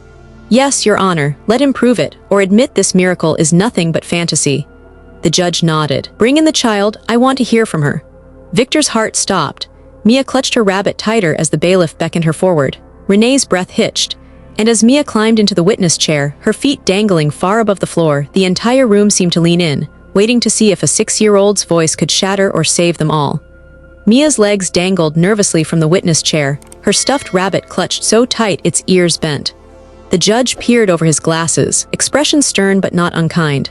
"Yes, Your Honor, let him prove it, or admit this miracle is nothing but fantasy." The judge nodded. "Bring in the child, I want to hear from her." Victor's heart stopped. Mia clutched her rabbit tighter as the bailiff beckoned her forward. Renee's breath hitched, and as Mia climbed into the witness chair, her feet dangling far above the floor, the entire room seemed to lean in, waiting to see if a 6-year-old's voice could shatter or save them all. Mia's legs dangled nervously from the witness chair, her stuffed rabbit clutched so tight its ears bent. The judge peered over his glasses, expression stern but not unkind.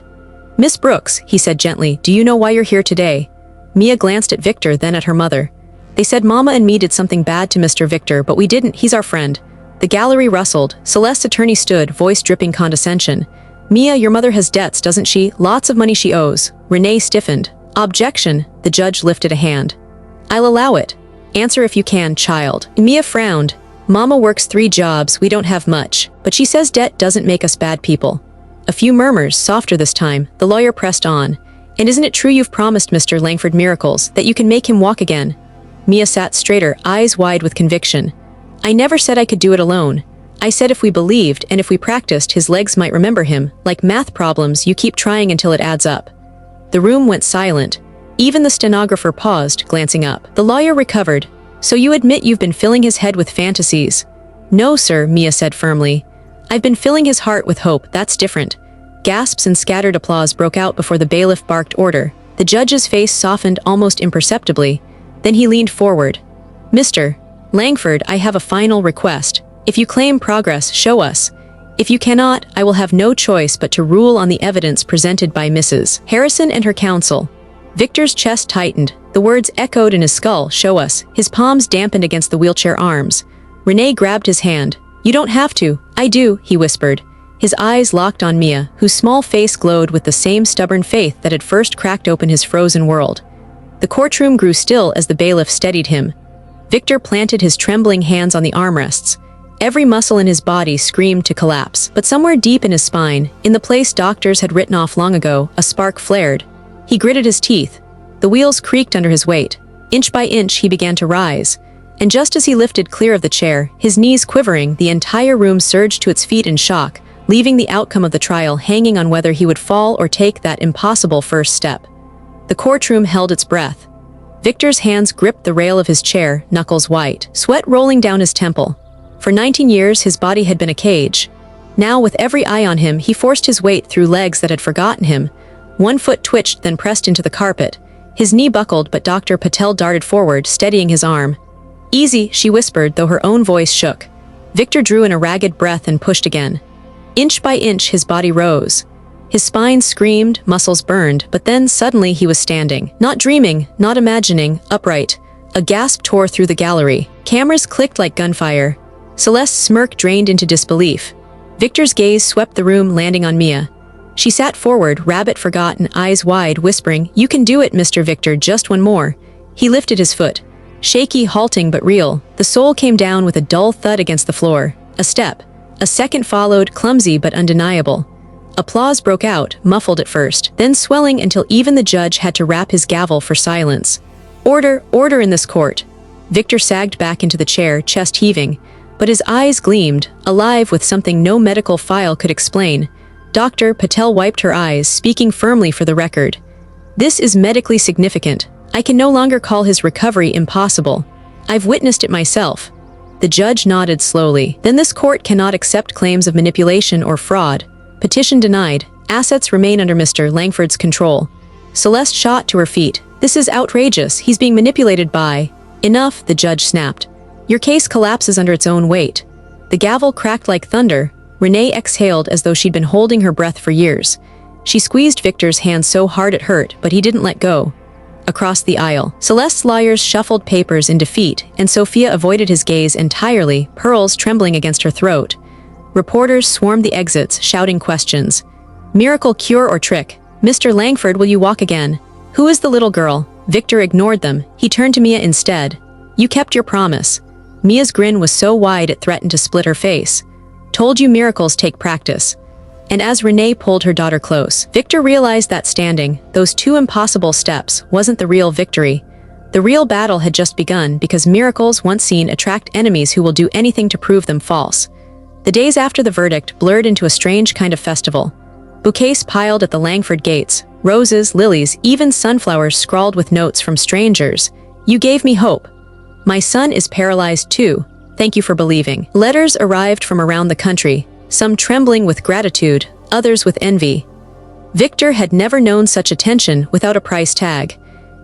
"Miss Brooks," he said gently, "do you know why you're here today?" Mia glanced at Victor, then at her mother. "They said Mama and me did something bad to Mr. Victor, but we didn't, he's our friend." The gallery rustled. Celeste's attorney stood, voice dripping condescension. "Mia, your mother has debts, doesn't she? Lots of money she owes." Renee stiffened. "Objection," the judge lifted a hand. "I'll allow it. Answer if you can, child." Mia frowned. "Mama works 3 jobs, we don't have much, but she says debt doesn't make us bad people." A few murmurs, softer this time. The lawyer pressed on. "And isn't it true you've promised Mr. Langford miracles, that you can make him walk again?" Mia sat straighter, eyes wide with conviction. "I never said I could do it alone. I said if we believed and if we practiced, his legs might remember him. Like math problems, you keep trying until it adds up." The room went silent. Even the stenographer paused, glancing up. The lawyer recovered. "So you admit you've been filling his head with fantasies?" "No, sir," Mia said firmly. "I've been filling his heart with hope, that's different." Gasps and scattered applause broke out before the bailiff barked order. The judge's face softened almost imperceptibly. Then he leaned forward. "Mr. Langford, I have a final request. If you claim progress, show us. If you cannot, I will have no choice but to rule on the evidence presented by Mrs. Harrison and her counsel." Victor's chest tightened. The words echoed in his skull, "Show us." His palms dampened against the wheelchair arms. Renee grabbed his hand. "You don't have to." "I do," he whispered. His eyes locked on Mia, whose small face glowed with the same stubborn faith that had first cracked open his frozen world. The courtroom grew still as the bailiff steadied him. Victor planted his trembling hands on the armrests. Every muscle in his body screamed to collapse, but somewhere deep in his spine, in the place doctors had written off long ago, a spark flared. He gritted his teeth. The wheels creaked under his weight. Inch by inch, he began to rise. And just as he lifted clear of the chair, his knees quivering, the entire room surged to its feet in shock, leaving the outcome of the trial hanging on whether he would fall or take that impossible first step. The courtroom held its breath. Victor's hands gripped the rail of his chair, knuckles white, sweat rolling down his temple. For 19 years, his body had been a cage. Now, with every eye on him, he forced his weight through legs that had forgotten him. One foot twitched, then pressed into the carpet. His knee buckled, but Dr. Patel darted forward, steadying his arm. "Easy," she whispered, though her own voice shook. Victor drew in a ragged breath and pushed again. Inch by inch, his body rose. His spine screamed, muscles burned, but then suddenly he was standing. Not dreaming, not imagining, upright. A gasp tore through the gallery. Cameras clicked like gunfire. Celeste's smirk drained into disbelief. Victor's gaze swept the room, landing on Mia. She sat forward, rabbit forgotten, eyes wide, whispering, "You can do it, Mr. Victor, just one more." He lifted his foot. Shaky, halting, but real. The sole came down with a dull thud against the floor. A step. A second followed, clumsy but undeniable. Applause broke out, muffled at first, then swelling until even the judge had to rap his gavel for silence. "Order, order in this court." Victor sagged back into the chair, chest heaving, but his eyes gleamed, alive with something no medical file could explain. Dr. Patel wiped her eyes, speaking firmly for the record. "This is medically significant. I can no longer call his recovery impossible. I've witnessed it myself." The judge nodded slowly. "Then this court cannot accept claims of manipulation or fraud. Petition denied. Assets remain under Mr. Langford's control." Celeste shot to her feet. "This is outrageous. He's being manipulated by—" "Enough," the judge snapped. "Your case collapses under its own weight." The gavel cracked like thunder. Renee exhaled as though she'd been holding her breath for years. She squeezed Victor's hand so hard it hurt, but he didn't let go. Across the aisle, Celeste's lawyers shuffled papers in defeat, and Sophia avoided his gaze entirely, pearls trembling against her throat. Reporters swarmed the exits, shouting questions. "Miracle, cure, or trick? Mr. Langford, will you walk again? Who is the little girl?" Victor ignored them. He turned to Mia instead. "You kept your promise." Mia's grin was so wide it threatened to split her face. "Told you miracles take practice." And as Renee pulled her daughter close, Victor realized that standing, those 2 impossible steps, wasn't the real victory. The real battle had just begun because miracles, once seen, attract enemies who will do anything to prove them false. The days after the verdict blurred into a strange kind of festival. Bouquets piled at the Langford gates, roses, lilies, even sunflowers scrawled with notes from strangers. You gave me hope. My son is paralyzed too. Thank you for believing. Letters arrived from around the country, some trembling with gratitude, others with envy. Victor had never known such attention without a price tag.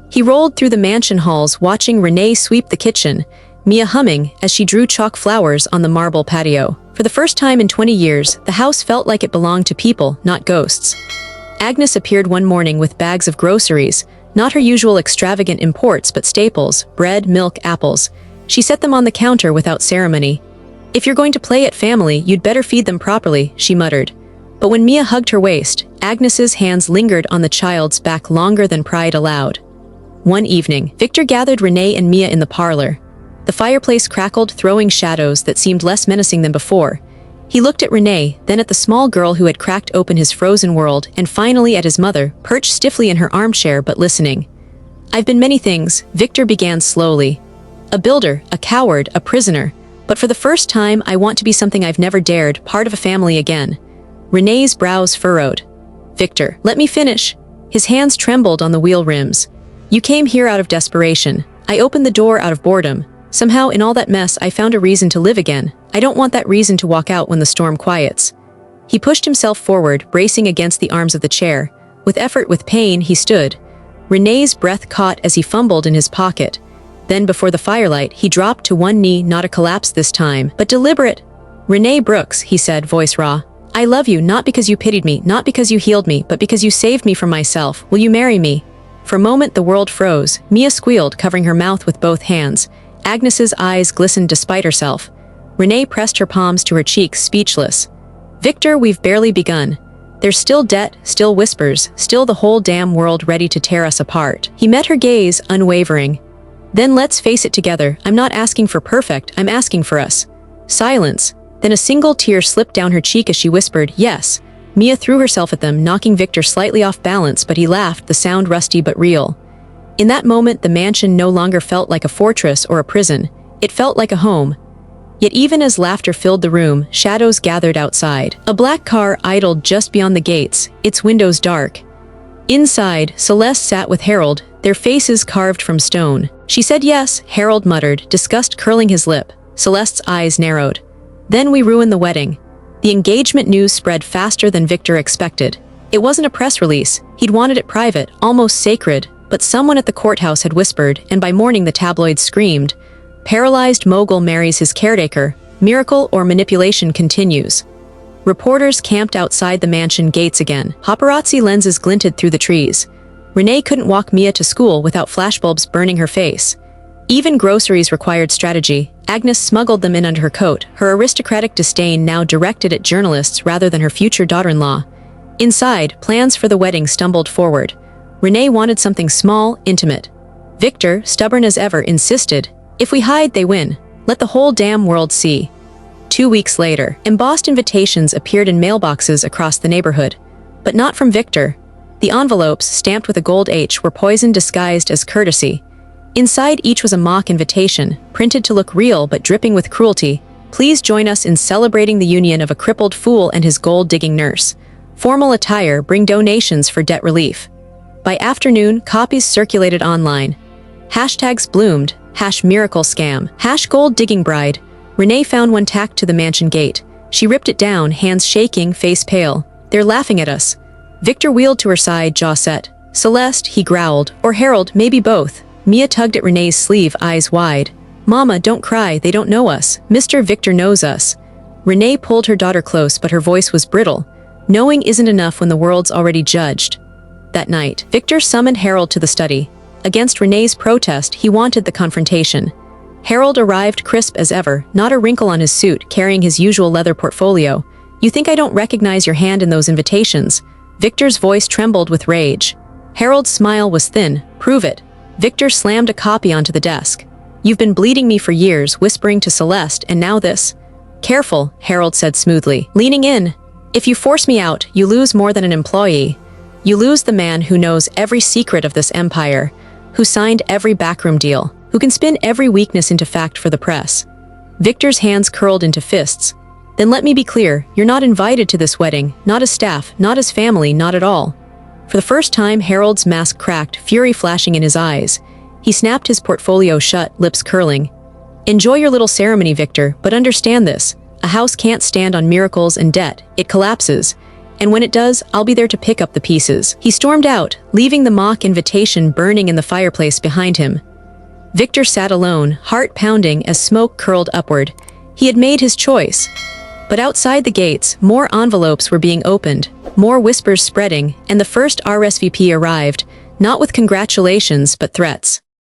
He rolled through the mansion halls watching Renee sweep the kitchen, Mia humming as she drew chalk flowers on the marble patio. For the first time in 20 years, the house felt like it belonged to people, not ghosts. Agnes appeared one morning with bags of groceries, not her usual extravagant imports but staples, bread, milk, apples. She set them on the counter without ceremony. If you're going to play at family, you'd better feed them properly, she muttered. But when Mia hugged her waist, Agnes's hands lingered on the child's back longer than pride allowed. One evening, Victor gathered Renee and Mia in the parlor. The fireplace crackled, throwing shadows that seemed less menacing than before. He looked at Renee, then at the small girl who had cracked open his frozen world, and finally at his mother, perched stiffly in her armchair but listening. I've been many things, Victor began slowly. A builder, a coward, a prisoner. But for the first time, I want to be something I've never dared, part of a family again. Renee's brows furrowed. Victor, let me finish. His hands trembled on the wheel rims. You came here out of desperation. I opened the door out of boredom. Somehow, in all that mess, I found a reason to live again. I don't want that reason to walk out when the storm quiets. He pushed himself forward, bracing against the arms of the chair. With effort, with pain, he stood. Renee's breath caught as he fumbled in his pocket. Then, before the firelight, he dropped to one knee, not a collapse this time, but deliberate. Renee Brooks, he said, voice raw. I love you, not because you pitied me, not because you healed me, but because you saved me from myself. Will you marry me? For a moment, the world froze. Mia squealed, covering her mouth with both hands. Agnes's eyes glistened despite herself. Renee pressed her palms to her cheeks, speechless. Victor, we've barely begun. There's still debt, still whispers, still the whole damn world ready to tear us apart. He met her gaze, unwavering. Then let's face it together, I'm not asking for perfect, I'm asking for us. Silence. Then a single tear slipped down her cheek as she whispered, yes. Mia threw herself at them, knocking Victor slightly off balance, but he laughed, the sound rusty but real. In that moment, the mansion no longer felt like a fortress or a prison. It felt like a home. Yet even as laughter filled the room, shadows gathered outside. A black car idled just beyond the gates, its windows dark. Inside, Celeste sat with Harold, their faces carved from stone. She said yes, Harold muttered, disgust curling his lip. Celeste's eyes narrowed. Then we ruined the wedding. The engagement news spread faster than Victor expected. It wasn't a press release. He'd wanted it private, almost sacred. But someone at the courthouse had whispered, and by morning the tabloids screamed, paralyzed mogul marries his caretaker, miracle or manipulation continues. Reporters camped outside the mansion gates again. Paparazzi lenses glinted through the trees. Renee couldn't walk Mia to school without flashbulbs burning her face. Even groceries required strategy. Agnes smuggled them in under her coat, her aristocratic disdain now directed at journalists rather than her future daughter-in-law. Inside, plans for the wedding stumbled forward. Renee wanted something small, intimate. Victor, stubborn as ever, insisted, if we hide, they win. Let the whole damn world see. 2 weeks later, embossed invitations appeared in mailboxes across the neighborhood. But not from Victor. The envelopes, stamped with a gold H, were poison disguised as courtesy. Inside each was a mock invitation, printed to look real but dripping with cruelty. Please join us in celebrating the union of a crippled fool and his gold-digging nurse. Formal attire, bring donations for debt relief. By afternoon, copies circulated online. Hashtags bloomed, #miracle scam, #gold digging bride. Renee found one tacked to the mansion gate. She ripped it down, hands shaking, face pale. They're laughing at us. Victor wheeled to her side, jaw set. Celeste, he growled, or Harold, maybe both. Mia tugged at Renee's sleeve, eyes wide. Mama, don't cry, they don't know us. Mr. Victor knows us. Renee pulled her daughter close, but her voice was brittle. Knowing isn't enough when the world's already judged. That night, Victor summoned Harold to the study. Against Renee's protest, he wanted the confrontation. Harold arrived crisp as ever, not a wrinkle on his suit, carrying his usual leather portfolio. You think I don't recognize your hand in those invitations? Victor's voice trembled with rage. Harold's smile was thin. Prove it. Victor slammed a copy onto the desk. You've been bleeding me for years, whispering to Celeste, and now this. Careful, Harold said smoothly, leaning in. If you force me out, you lose more than an employee. You lose the man who knows every secret of this empire, who signed every backroom deal, who can spin every weakness into fact for the press. Victor's hands curled into fists. Then let me be clear, you're not invited to this wedding, not as staff, not as family, not at all. For the first time, Harold's mask cracked, fury flashing in his eyes. He snapped his portfolio shut, lips curling. Enjoy your little ceremony, Victor, but understand this. A house can't stand on miracles and debt. It collapses. And when it does, I'll be there to pick up the pieces. He stormed out, leaving the mock invitation burning in the fireplace behind him. Victor sat alone, heart pounding as smoke curled upward. He had made his choice. But outside the gates, more envelopes were being opened, more whispers spreading, and the first RSVP arrived, not with congratulations but threats.